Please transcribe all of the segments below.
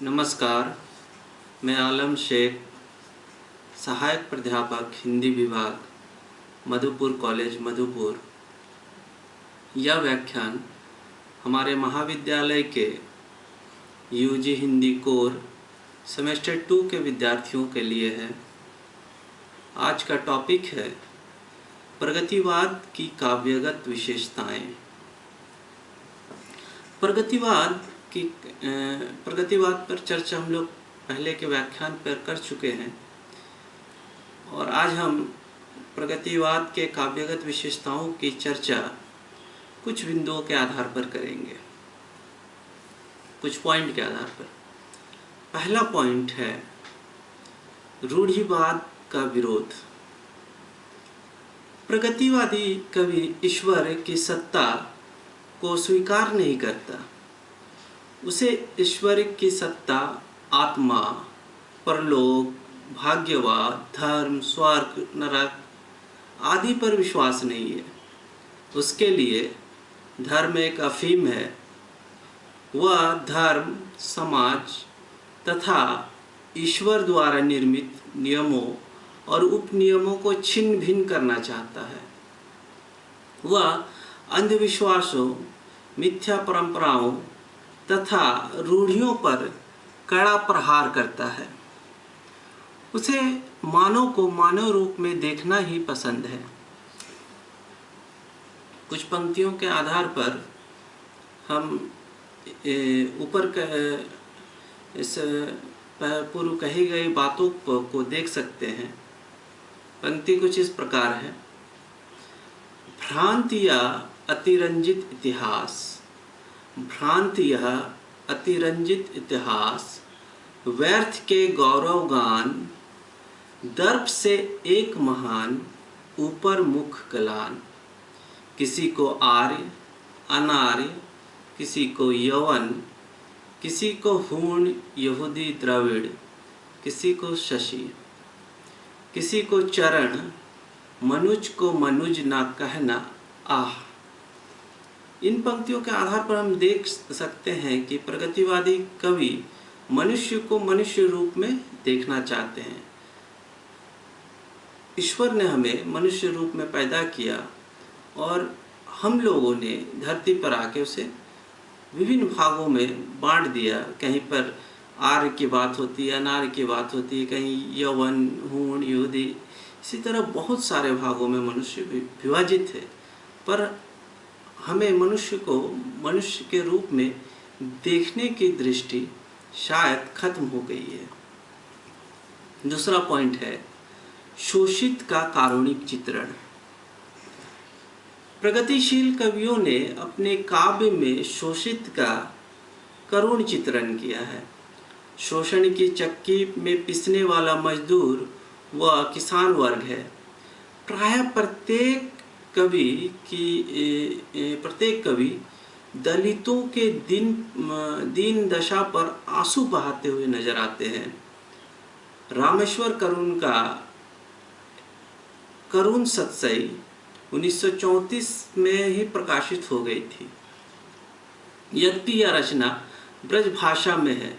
नमस्कार, मैं आलम शेख, सहायक प्राध्यापक हिंदी विभाग, मधुपुर कॉलेज मधुपुर। यह व्याख्यान हमारे महाविद्यालय के यूजी हिंदी कोर सेमेस्टर 2 के विद्यार्थियों के लिए है। आज का टॉपिक है प्रगतिवाद की काव्यगत विशेषताएं। प्रगतिवाद पर चर्चा हम लोग पहले के व्याख्यान पर कर चुके हैं और आज हम प्रगतिवाद के काव्यगत विशेषताओं की चर्चा कुछ बिंदुओं के आधार पर करेंगे, कुछ पॉइंट के आधार पर। पहला पॉइंट है रूढ़िवाद का विरोध। प्रगतिवादी कवि ईश्वर की सत्ता को स्वीकार नहीं करता। उसे ईश्वर की सत्ता, आत्मा, परलोक, भाग्यवाद, धर्म, स्वर्ग, नरक आदि पर विश्वास नहीं है। उसके लिए धर्म एक अफीम है। वह धर्म, समाज तथा ईश्वर द्वारा निर्मित नियमों और उपनियमों को छिन्न भिन्न करना चाहता है। वह अंधविश्वासों, मिथ्या परंपराओं तथा रूढ़ियों पर कड़ा प्रहार करता है। उसे मानव को मानव रूप में देखना ही पसंद है। कुछ पंक्तियों के आधार पर हम ऊपर इस पूर्व कही गई बातों को देख सकते हैं। पंक्ति कुछ इस प्रकार है। भ्रांति या अतिरंजित इतिहास, भ्रांति या अतिरंजित इतिहास, व्यर्थ के गौरव गान, दर्प से एक महान, ऊपर मुख गलान। किसी को आर्य, अनार्य, किसी को यवन, किसी को हूण, यहूदी द्रविड़, किसी को शशि, किसी को चरण, मनुज को मनुज ना कहना आह। इन पंक्तियों के आधार पर हम देख सकते हैं कि प्रगतिवादी कवि मनुष्य को मनुष्य रूप में देखना चाहते हैं। ईश्वर ने हमें मनुष्य रूप में पैदा किया और हम लोगों ने धरती पर आके उसे विभिन्न भागों में बांट दिया। कहीं पर आर्य की बात होती है, अनार्य की बात होती है, कहीं यवन, हूण, यहूदी, इसी तरह बहुत सारे भागों में मनुष्य विभाजित है। पर हमें मनुष्य को मनुष्य के रूप में देखने की दृष्टि शायद खत्म हो गई है। दूसरा पॉइंट है शोषित का कारुणिक चित्रण। प्रगतिशील कवियों ने अपने काव्य में शोषित का करुण चित्रण किया है। शोषण की चक्की में पिसने वाला मजदूर व किसान वर्ग है। प्रायः प्रत्येक कवि दलितों के दीन दशा पर आंसू बहाते हुए नजर आते हैं। रामेश्वर करुण का करुण सतसई 1934 में ही प्रकाशित हो गई थी। यद्यपि यह रचना ब्रज भाषा में है,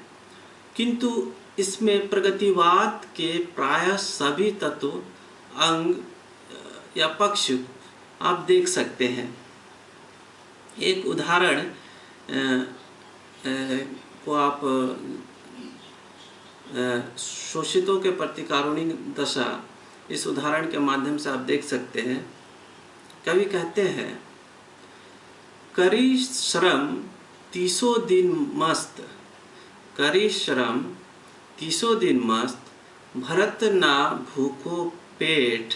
किंतु इसमें प्रगतिवाद के प्रायः सभी तत्व, अंग या पक्ष आप देख सकते हैं। एक उदाहरण को आप शोषितों के प्रति कारुणिक दशा, इस उदाहरण के माध्यम से आप देख सकते हैं। कवि कहते हैं, करी श्रम 30 दिन मस्त, करी श्रम 30 दिन मस्त, भरत ना भूखो पेट,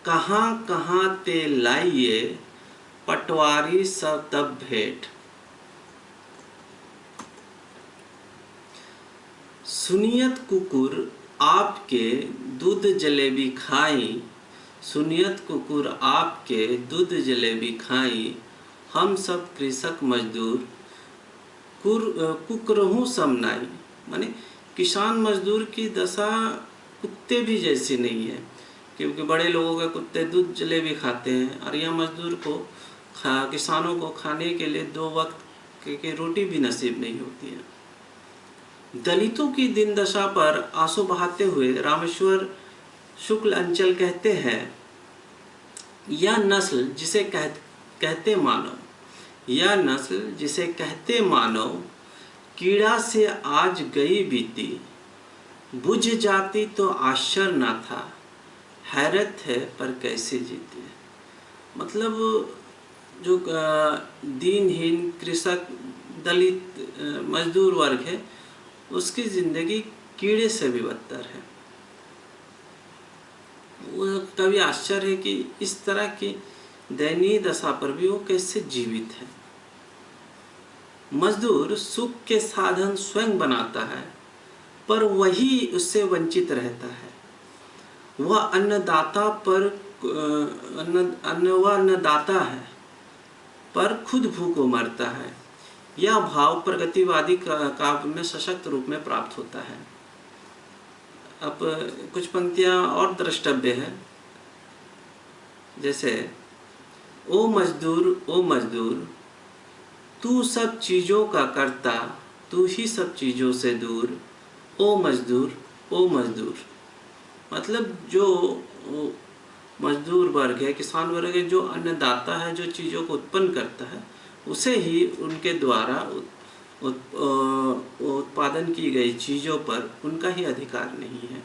कहाँ कहाँ ते लाइए, पटवारी सब तब भेंट। सुनियत कुकुर आपके दूध जलेबी खाई, सुनियत कुकुर आपके दूध जलेबी खाई, हम सब कृषक मजदूर कुकरहूँ समनाई। माने किसान मजदूर की दशा कुत्ते भी जैसी नहीं है, क्योंकि बड़े लोगों के कुत्ते दूध जलेबी खाते हैं और यह मजदूर को किसानों को खाने के लिए 2 वक्त की रोटी भी नसीब नहीं होती है। दलितों की दिन दशा पर आंसू बहाते हुए रामेश्वर शुक्ल अंचल कहते हैं, यह नस्ल जिसे कहते मानव, यह नस्ल जिसे कहते मानव, कीड़ा से आज गई बीती, बुझ जाती तो आश्चर्य न था, हैरत है पर कैसे जीते। मतलब जो दीनहीन कृषक, दलित, मजदूर वर्ग है, उसकी ज़िंदगी कीड़े से भी बदतर है। वो कभी आश्चर्य है कि इस तरह की दयनीय दशा पर भी वो कैसे जीवित है। मजदूर सुख के साधन स्वयं बनाता है, पर वही उससे वंचित रहता है। वह अन्नदाता पर वह अन्नदाता है, पर खुद भूखों मरता है। यह भाव प्रगतिवादी काव्य में सशक्त रूप में प्राप्त होता है। अब कुछ पंक्तियां और द्रष्टव्य है, जैसे ओ मजदूर, तू सब चीज़ों का करता, तू ही सब चीज़ों से दूर, ओ मजदूर। मतलब जो मजदूर वर्ग है, किसान वर्ग है, जो अन्नदाता है, जो चीज़ों को उत्पन्न करता है, उसे ही उनके द्वारा उत्पादन की गई चीज़ों पर उनका ही अधिकार नहीं है।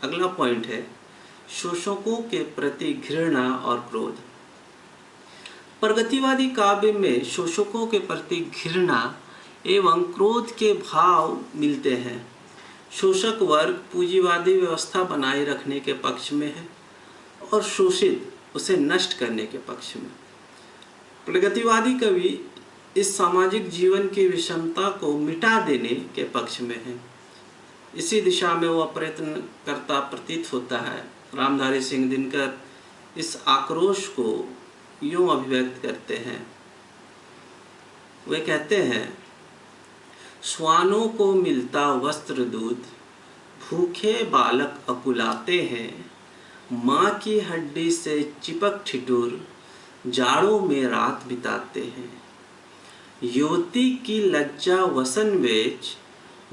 अगला पॉइंट है शोषकों के प्रति घृणा और क्रोध। प्रगतिवादी काव्य में शोषकों के प्रति घृणा एवं क्रोध के भाव मिलते हैं। शोषक वर्ग पूंजीवादी व्यवस्था बनाए रखने के पक्ष में है और शोषित उसे नष्ट करने के पक्ष में। प्रगतिवादी कवि इस सामाजिक जीवन की विषमता को मिटा देने के पक्ष में है। इसी दिशा में वह प्रयत्न करता प्रतीत होता है। रामधारी सिंह दिनकर इस आक्रोश को यूं अभिव्यक्त करते हैं। वे कहते हैं, श्वानों को मिलता वस्त्र दूध, भूखे बालक अकुलाते हैं, माँ की हड्डी से चिपक ठिठुर, जाड़ों में रात बिताते हैं। युवती की लज्जा वसन बेच,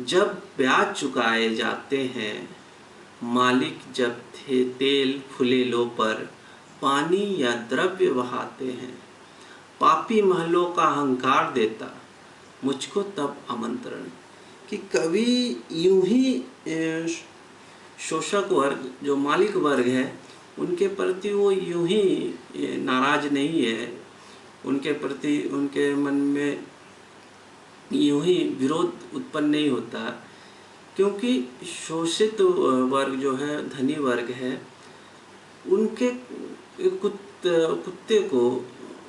जब ब्याज चुकाए जाते हैं, मालिक जब तेल फुलेलों पर पानी या द्रव्य बहाते हैं, पापी महलों का अहंकार देता, मुझको तब आमंत्रण। कि कवि यूं ही शोषक वर्ग, जो मालिक वर्ग है, उनके प्रति वो यूं ही नाराज नहीं है, उनके प्रति उनके मन में यूं ही विरोध उत्पन्न नहीं होता, क्योंकि शोषित वर्ग जो है, धनी वर्ग है, उनके कुत्ते को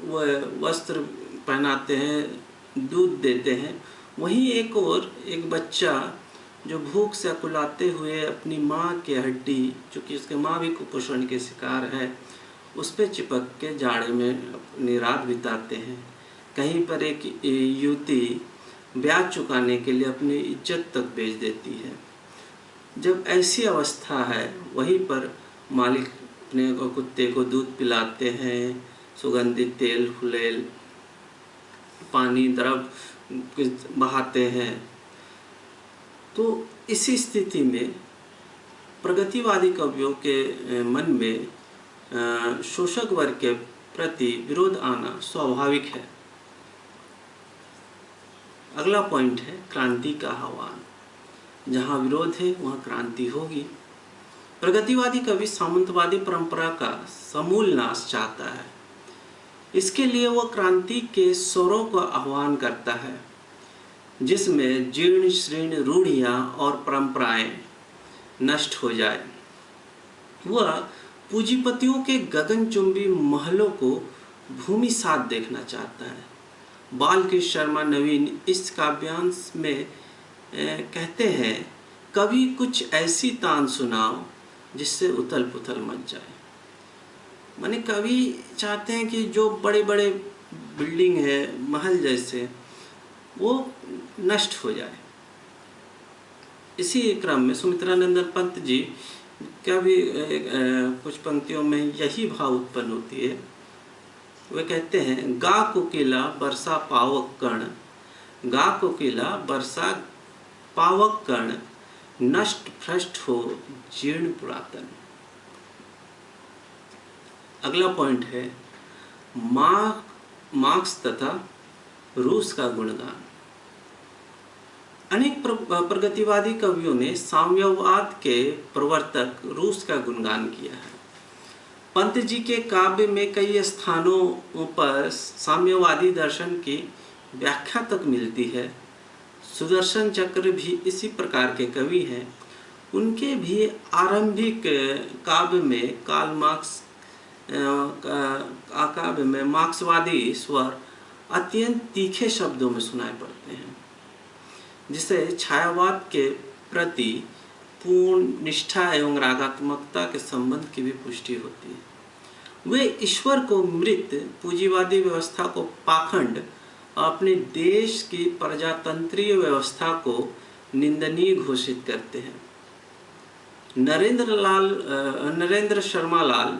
वह वस्त्र पहनाते हैं, दूध देते हैं। वहीं एक बच्चा जो भूख से अकुलाते हुए अपनी माँ की हड्डी, चूँकि उसके माँ भी कुपोषण के शिकार है, उस पर चिपक के जाड़े में अपनी रात बिताते हैं। कहीं पर एक युवती ब्याज चुकाने के लिए अपनी इज्जत तक बेच देती है। जब ऐसी अवस्था है, वहीं पर मालिक अपने कुत्ते को दूध पिलाते हैं, सुगंधित तेल फुलेल पानी द्रव्य बहाते हैं। तो इसी स्थिति में प्रगतिवादी कवियों के मन में शोषक वर्ग के प्रति विरोध आना स्वाभाविक है। अगला पॉइंट है क्रांति का आह्वान। जहाँ विरोध है वहाँ क्रांति होगी। प्रगतिवादी कवि सामंतवादी परंपरा का समूल नाश चाहता है। इसके लिए वह क्रांति के स्वरों का आह्वान करता है, जिसमें जीर्ण शीर्ण रूढ़ियाँ और परंपराएं नष्ट हो जाए। वह पूंजीपतियों के गगनचुंबी महलों को भूमि साथ देखना चाहता है। बालकृष्ण शर्मा नवीन इस काव्यांश में कहते हैं, कभी कुछ ऐसी तान सुनाओ जिससे उथल पुथल मच जाए। माने कवि चाहते हैं कि जो बड़े बड़े बिल्डिंग है, महल जैसे, वो नष्ट हो जाए। इसी क्रम में सुमित्रानंदन पंत जी का भी कुछ पंक्तियों में यही भाव उत्पन्न होती है। वे कहते हैं, गा कोकिला बरसा पावक कण, गा कोकिला बरसा पावक कण, नष्ट भ्रष्ट हो जीर्ण पुरातन। अगला पॉइंट है मार्क्स तथा रूस का गुणगान। अनेक प्रगतिवादी कवियों ने साम्यवाद के प्रवर्तक रूस का गुणगान किया है। पंत जी के काव्य में कई स्थानों पर साम्यवादी दर्शन की व्याख्या तक मिलती है। सुदर्शन चक्र भी इसी प्रकार के कवि हैं। उनके भी आरंभिक काव्य में कार्ल मार्क्स काव्य में मार्क्सवादी स्वर अत्यंत तीखे शब्दों में सुनाई पड़ते हैं, जिसे छायावाद के प्रति पूर्ण निष्ठा एवं रागात्मकता के संबंध की भी पुष्टि होती है। वे ईश्वर को मृत, पूंजीवादी व्यवस्था को पाखंड, अपने देश की प्रजातंत्रीय व्यवस्था को निंदनीय घोषित करते हैं। नरेंद्र शर्मा लाल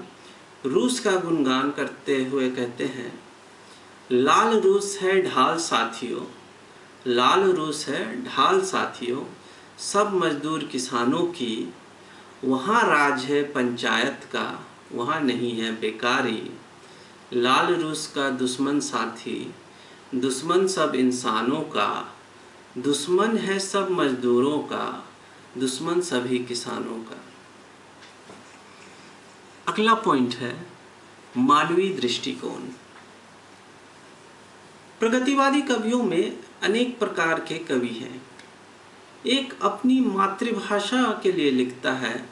रूस का गुणगान करते हुए कहते हैं, लाल रूस है ढाल साथियों, लाल रूस है ढाल साथियों, सब मजदूर किसानों की, वहाँ राज है पंचायत का, वहाँ नहीं है बेकारी। लाल रूस का दुश्मन साथी, दुश्मन सब इंसानों का, दुश्मन है सब मजदूरों का, दुश्मन सभी किसानों का। अगला पॉइंट है मानवीय दृष्टिकोण। प्रगतिवादी कवियों में अनेक प्रकार के कवि हैं। एक अपनी मातृभाषा के लिए लिखता है,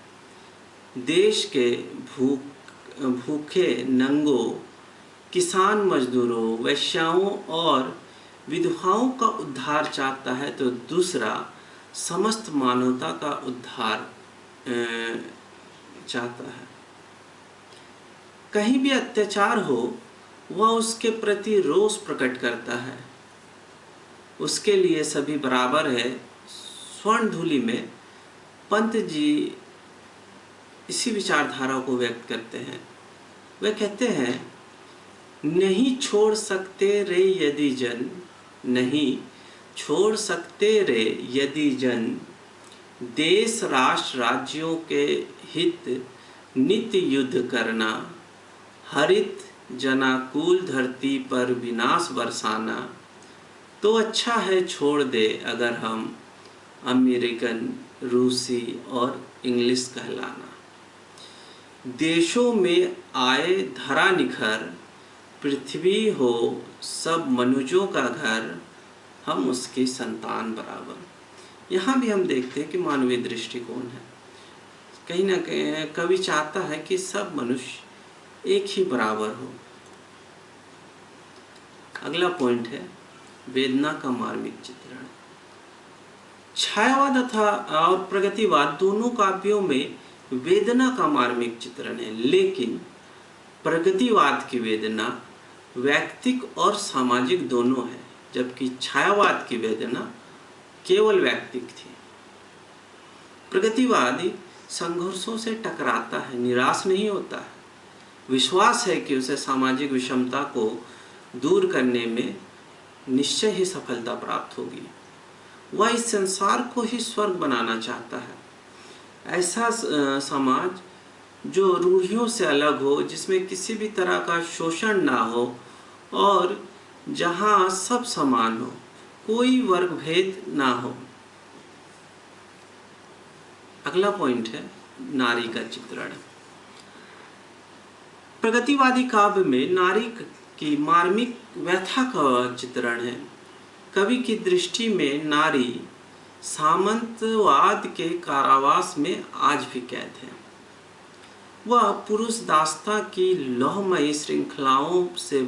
देश के भूखे नंगों, किसान मजदूरों, वैश्याओं और विधवाओं का उद्धार चाहता है, तो दूसरा समस्त मानवता का उद्धार चाहता है। कहीं भी अत्याचार हो वह उसके प्रति रोष प्रकट करता है, उसके लिए सभी बराबर है। स्वर्ण धूलि में पंत जी इसी विचारधारा को व्यक्त करते हैं। वे कहते हैं, नहीं छोड़ सकते रे यदि जन, नहीं छोड़ सकते रे यदि जन, देश राष्ट्र राज्यों के हित नित्य युद्ध करना, हरित जनाकुल धरती पर विनाश बरसाना, तो अच्छा है छोड़ दे अगर हम अमेरिकन, रूसी और इंग्लिश कहलाना। देशों में आए धरा निखर, पृथ्वी हो सब मनुष्यों का घर, हम उसकी संतान बराबर। यहाँ भी हम देखते हैं कि मानवीय दृष्टिकोण है। कहीं ना कहीं कवि चाहता है कि सब मनुष्य एक ही बराबर हो। अगला पॉइंट है वेदना का मार्मिक चित्रण। छायावाद तथा और प्रगतिवाद दोनों काव्यों में वेदना का मार्मिक चित्रण है, लेकिन प्रगतिवाद की वेदना वैयक्तिक और सामाजिक दोनों है, जबकि छायावाद की वेदना केवल वैयक्तिक थी। प्रगतिवादी संघर्षों से टकराता है, निराश नहीं होता है, विश्वास है कि उसे सामाजिक विषमता को दूर करने में निश्चय ही सफलता प्राप्त होगी। वह इस संसार को ही स्वर्ग बनाना चाहता है, ऐसा समाज जो रूढ़ियों से अलग हो, जिसमें किसी भी तरह का शोषण ना हो और जहाँ सब समान हो, कोई वर्ग भेद ना हो। अगला पॉइंट है नारी का चित्रण। प्रगतिवादी काव्य में नारी की मार्मिक व्यथा का चित्रण है। कवि की दृष्टि में नारी सामंतवाद के कारावास में आज भी कैद है। वह पुरुष दास्ता की लौहमयी श्रृंखलाओं से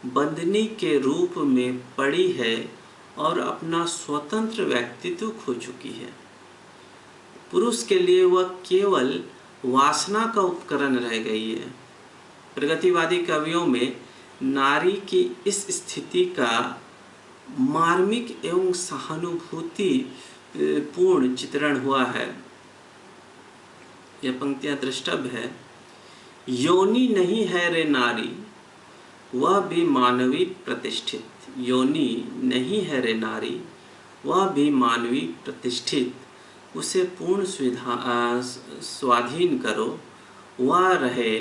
बंधनी के रूप में पड़ी है और अपना स्वतंत्र व्यक्तित्व खो चुकी है। पुरुष के लिए वह केवल वासना का उपकरण रह गई है। प्रगतिवादी कवियों में नारी की इस स्थिति का मार्मिक एवं सहानुभूति पूर्ण चित्रण हुआ है। यह पंक्तियां द्रष्टव्य है। योनि नहीं है रे नारी, वह भी मानवी प्रतिष्ठित। योनि नहीं है रे नारी, वह भी मानवी प्रतिष्ठित, उसे पूर्ण स्वाधीन करो, वह रहे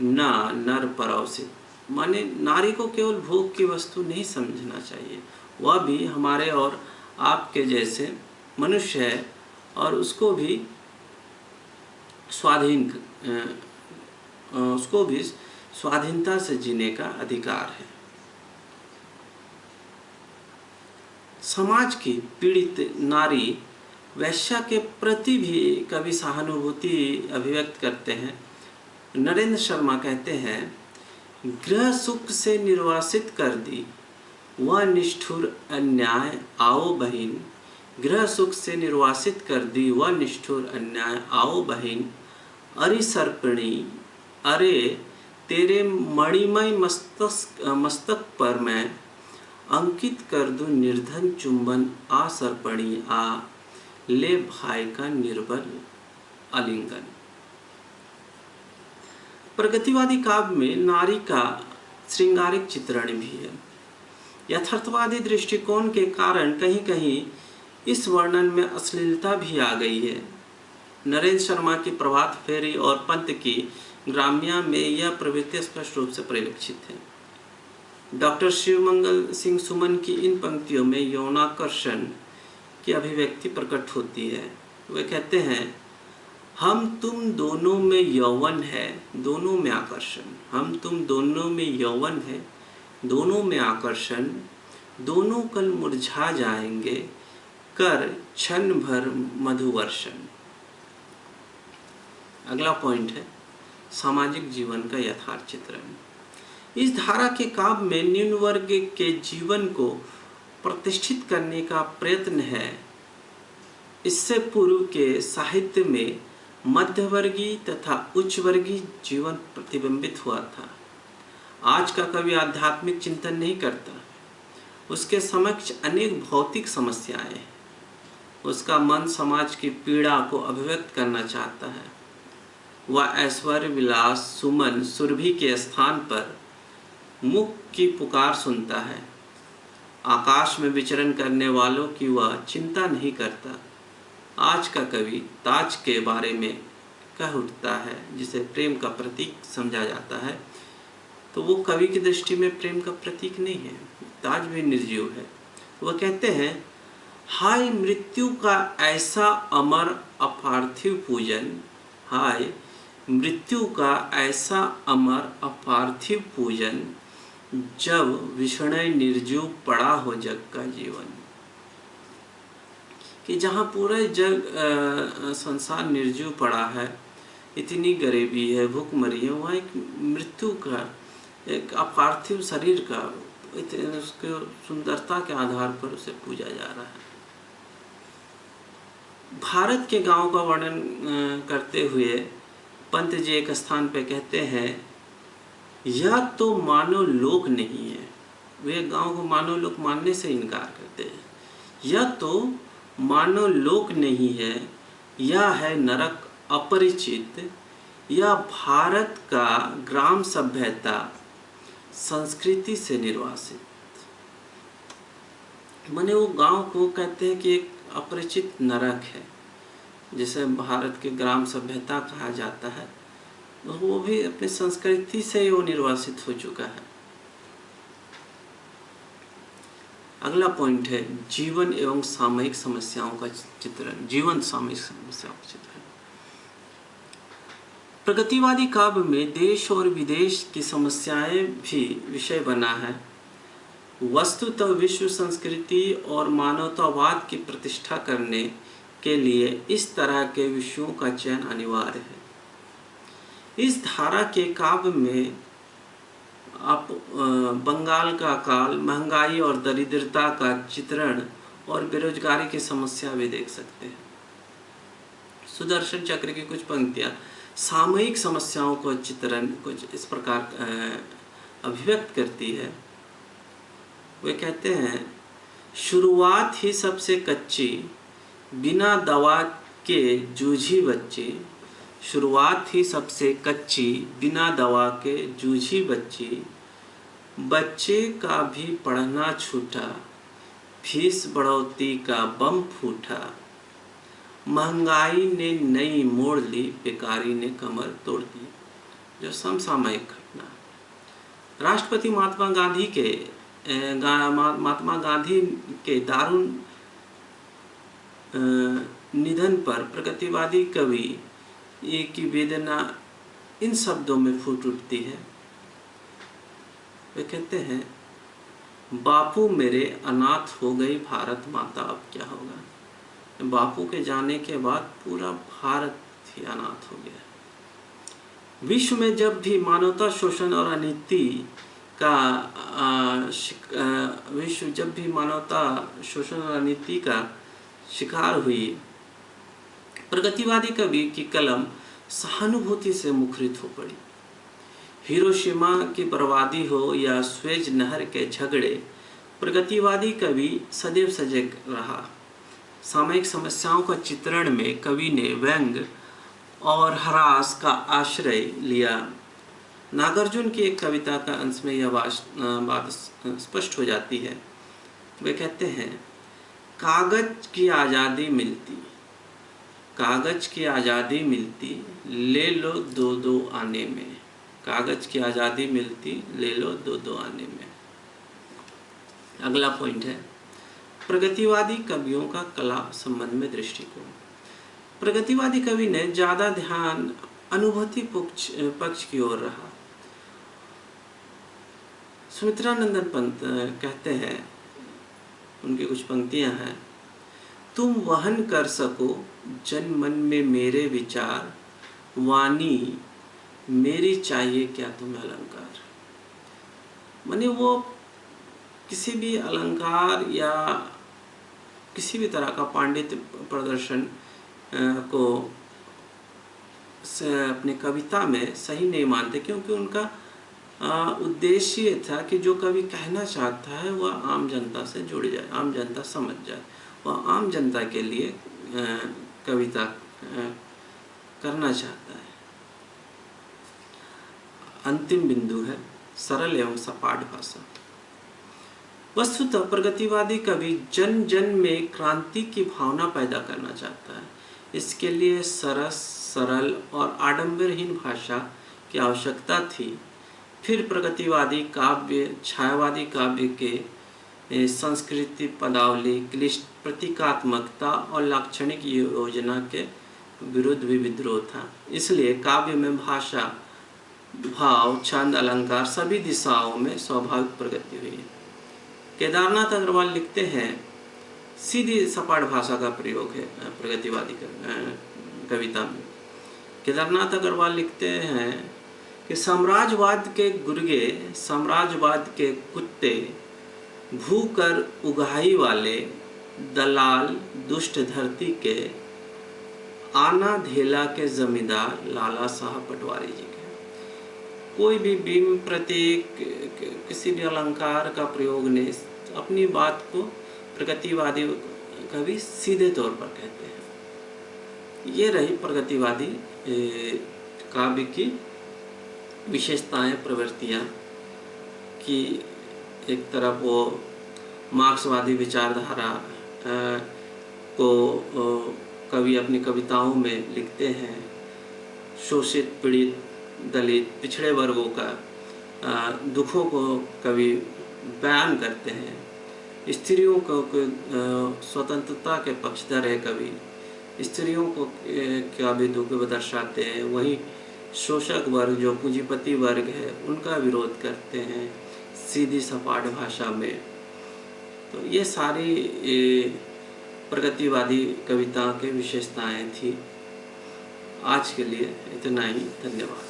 ना नर परोसित। माने नारी को केवल भोग की वस्तु नहीं समझना चाहिए, वह भी हमारे और आपके जैसे मनुष्य है और उसको भी स्वाधीनता से जीने का अधिकार है। समाज की पीड़ित नारी वैश्या के प्रति भी कभी सहानुभूति अभिव्यक्त करते हैं। नरेंद्र शर्मा कहते हैं, गृह सुख से निर्वासित कर दी वह निष्ठुर अन्याय आओ बहिन, गृह सुख से निर्वासित कर दी वह निष्ठुर अन्याय आओ बहिन, अरे सर्पिणी अरे तेरे मणिमय मस्तक पर मैं अंकित कर दूं निर्धन चुंबन, आ सर्पणी आ ले भाई का निर्बल आलिंगन। प्रगतिवादी काव्य में नारी का श्रृंगारिक चित्रण भी है। यथार्थवादी दृष्टिकोण के कारण कहीं कहीं इस वर्णन में अश्लीलता भी आ गई है। नरेंद्र शर्मा की प्रभात फेरी और पंत की ग्राम्या में यह प्रवृत्ति स्पष्ट रूप से परिलक्षित है। डॉक्टर शिवमंगल सिंह सुमन की इन पंक्तियों में यौनाकर्षण की अभिव्यक्ति प्रकट होती है। वे कहते हैं, हम तुम दोनों में यौवन है, दोनों में आकर्षण, हम तुम दोनों में यौवन है, दोनों में आकर्षण, दोनों कल मुरझा जाएंगे, कर क्षण भर मधुवर्षण। अगला पॉइंट है सामाजिक जीवन का यथार्थ चित्रण। इस धारा के काव्य में निम्न वर्ग के जीवन को प्रतिष्ठित करने का प्रयत्न है। इससे पूर्व के साहित्य में मध्यवर्गीय तथा उच्च वर्गीय जीवन प्रतिबिंबित हुआ था। आज का कवि आध्यात्मिक चिंतन नहीं करता, उसके समक्ष अनेक भौतिक समस्याएं हैं। उसका मन समाज की पीड़ा को अभिव्यक्त करना चाहता है। वह ऐश्वर्य विलास सुमन सुरभि के स्थान पर मुख की पुकार सुनता है। आकाश में विचरण करने वालों की वह चिंता नहीं करता। आज का कवि ताज के बारे में कह उठता है, जिसे प्रेम का प्रतीक समझा जाता है, तो वो कवि की दृष्टि में प्रेम का प्रतीक नहीं है। ताज भी निर्जीव है। वह कहते हैं, हाय मृत्यु का ऐसा अमर अपार्थिव पूजन, हाय मृत्यु का ऐसा अमर अपार्थिव पूजन, जब विषणय निर्जीव पड़ा हो जग का जीवन। कि जहाँ पूरा जग संसार निर्जीव पड़ा है, इतनी गरीबी है, भूखमरी है, वहाँ एक मृत्यु का, एक अपार्थिव शरीर का, उसके सुंदरता के आधार पर उसे पूजा जा रहा है। भारत के गांव का वर्णन करते हुए पंत जी एक स्थान पे कहते हैं, यह तो मानव लोक नहीं है। वे गांव को मानव लोक मानने से इनकार करते हैं। यह तो मानव लोक नहीं है, यह है नरक अपरिचित, यह भारत का ग्राम सभ्यता संस्कृति से निर्वासित। माने वो गांव को कहते हैं कि एक अपरिचित नरक है, जिसे भारत के ग्राम सभ्यता कहा जाता है। वो भी अपनी संस्कृति से वो निर्वासित हो चुका है। अगला पॉइंट है जीवन एवं सामयिक समस्याओं का चित्रण। जीवन सामयिक समस्याओं का चित्रण। प्रगतिवादी काव्य में देश और विदेश की समस्याएं भी विषय बना है। वस्तुतः विश्व संस्कृति और मानवतावाद की प्रतिष्ठा करने के लिए इस तरह के विषयों का चयन अनिवार्य है। इस धारा के काव्य में आप बंगाल का काल, महंगाई और दरिद्रता का चित्रण और बेरोजगारी की समस्या भी देख सकते हैं। सुदर्शन चक्र की कुछ पंक्तियां सामयिक समस्याओं को चित्रण कुछ इस प्रकार अभिव्यक्त करती है। वे कहते हैं, शुरुआत ही सबसे कच्ची, बिना दवा के जूझी बच्ची, शुरुआत ही सबसे कच्ची, बिना दवा के जूझी बच्ची, बच्चे का भी पढ़ना छूटा, फीस बढ़ोतरी का बम फूटा, महंगाई ने नई मोड़ ली, बेकारी ने कमर तोड़ दी। जो समसामयिक घटना, राष्ट्रपति महात्मा गांधी के दारुण निधन पर प्रगतिवादी कवि की वेदना इन शब्दों में फूट उठती है। वे कहते हैं, बापू मेरे अनाथ हो गई भारत माता, अब क्या होगा। बापू के जाने के बाद पूरा भारत ही अनाथ हो गया। विश्व में जब भी मानवता शोषण और अनिति का शिकार हुई, प्रगतिवादी कवि की कलम सहानुभूति से मुखरित हो पड़ी। हिरोशिमा की बर्बादी हो या स्वेज नहर के झगड़े, प्रगतिवादी कवि सदैव सजग रहा। सामयिक समस्याओं का चित्रण में कवि ने व्यंग और ह्रास का आश्रय लिया। नागार्जुन की एक कविता का अंश में यह बात स्पष्ट हो जाती है। वे कहते हैं, कागज की आज़ादी मिलती, ले लो दो दो आने में। कागज की आज़ादी मिलती, ले लो दो दो आने में। अगला पॉइंट है, प्रगतिवादी कवियों का कला संबंध में दृष्टिकोण। प्रगतिवादी कवि ने ज़्यादा ध्यान अनुभूति पक्ष की ओर रहा। सुमित्रानंदन पंत कहते हैं, उनकी कुछ पंक्तियां हैं, तुम वहन कर सको जन मन में मेरे विचार, वाणी मेरी चाहिए क्या तुम्हें अलंकार। माने वो किसी भी अलंकार या किसी भी तरह का पांडित्य प्रदर्शन को अपनी कविता में सही नहीं मानते, क्योंकि उनका उद्देश्य ये था कि जो कवि कहना चाहता है वह आम जनता से जुड़ जाए, आम जनता समझ जाए। वह आम जनता के लिए कविता करना चाहता है। अंतिम बिंदु है सरल एवं सपाट भाषा। वस्तुतः प्रगतिवादी कवि जन जन में क्रांति की भावना पैदा करना चाहता है। इसके लिए सरस, सरल और आडंबरहीन भाषा की आवश्यकता थी। फिर प्रगतिवादी काव्य छायावादी काव्य के संस्कृति, पदावली, क्लिष्ट प्रतीकात्मकता और लाक्षणिक योजना के विरुद्ध भी विद्रोह था। इसलिए काव्य में भाषा, भाव, छंद, अलंकार सभी दिशाओं में स्वाभाविक प्रगति हुई। केदारनाथ अग्रवाल लिखते हैं, सीधी सपाट भाषा का प्रयोग है प्रगतिवादी कविता में। केदारनाथ अग्रवाल लिखते हैं कि साम्राज्यवाद के गुर्गे, साम्राज्यवाद के कुत्ते, भूकर उगाही वाले दलाल, दुष्ट धरती के आना धेला के जमींदार लाला साहब पटवारी जी के। कोई भी बिंब, प्रतीक, किसी भी अलंकार का प्रयोग नहीं, अपनी बात को प्रगतिवादी कवि सीधे तौर पर कहते हैं। ये रही प्रगतिवादी काव्य की विशेषताएं, प्रवृत्तियां कि एक तरफ वो मार्क्सवादी विचारधारा को कवि अपनी कविताओं में लिखते हैं। शोषित, पीड़ित, दलित, पिछड़े वर्गों का दुखों को कवि बयान करते हैं। स्त्रियों को स्वतंत्रता के पक्षधर है कवि, स्त्रियों को क्या भी दुख दर्शाते हैं। वहीं शोषक वर्ग जो पूंजीपति वर्ग है उनका विरोध करते हैं सीधी सपाट भाषा में। तो ये सारी प्रगतिवादी कविता की विशेषताएं थी। आज के लिए इतना ही, धन्यवाद।